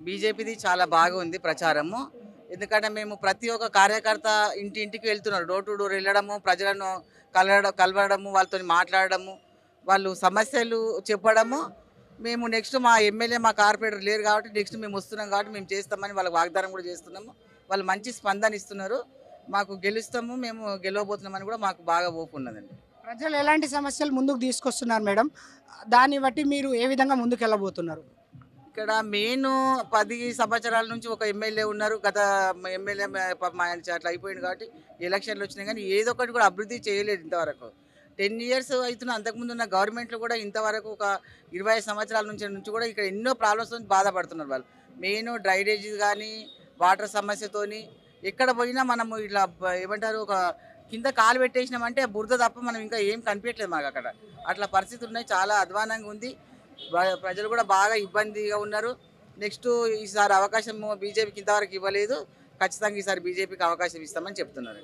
బీజేపీది చాలా బాగుంది ప్రచారము. ఎందుకంటే మేము ప్రతి ఒక్క కార్యకర్త ఇంటింటికి వెళ్తున్నారు. డోర్ టు డోర్ వెళ్ళడము, ప్రజలను కలవడము, వాళ్ళతోని మాట్లాడడము, వాళ్ళు సమస్యలు చెప్పడము. మేము నెక్స్ట్ మా ఎమ్మెల్యే, మా కార్పొరేటర్ లేరు కాబట్టి నెక్స్ట్ మేము వస్తున్నాం కాబట్టి మేము చేస్తామని వాళ్ళకి వాగ్దానం కూడా చేస్తున్నాము. వాళ్ళు మంచి స్పందన ఇస్తున్నారు. మాకు గెలుస్తాము, మేము గెలవబోతున్నామని కూడా మాకు బాగా ఓపు ఉన్నదండి. ప్రజలు ఎలాంటి సమస్యలు ముందుకు తీసుకొస్తున్నారు మేడం? దాన్ని బట్టి మీరు ఏ విధంగా ముందుకెళ్ళబోతున్నారు? ఇక్కడ మెయిన్ 10 సంవత్సరాల నుంచి ఒక ఎమ్మెల్యే ఉన్నారు. గత ఎమ్మెల్యే పాపం ఆయన అట్లా అయిపోయింది కాబట్టి ఎలక్షన్లు వచ్చినాయి కానీ ఏదో ఒకటి కూడా అభివృద్ధి చేయలేదు ఇంతవరకు. 10 ఇయర్స్ అవుతున్న అంతకుముందు ఉన్న గవర్నమెంట్లు కూడా ఇంతవరకు ఒక 25 సంవత్సరాల నుంచి కూడా ఇక్కడ ఎన్నో ప్రాబ్లమ్స్ బాధపడుతున్నారు వాళ్ళు. మెయిన్ డ్రైనేజ్ కానీ, వాటర్ సమస్యతోని ఎక్కడ పోయినా మనము ఇట్లా ఏమంటారు, ఒక కింద కాలు పెట్టేసినామంటే బురద తప్ప మనం ఇంకా ఏం కనిపించట్లేదు మాకు అక్కడ. అట్లా పరిస్థితులు ఉన్నాయి. చాలా అధ్వానంగా ఉంది. ప్రజలు కూడా బాగా ఇబ్బందిగా ఉన్నారు. నెక్స్ట్ ఈసారి అవకాశం బీజేపీకి ఇంతవరకు ఇవ్వలేదు. ఖచ్చితంగా ఈసారి బీజేపీకి అవకాశం ఇస్తామని చెప్తున్నారు.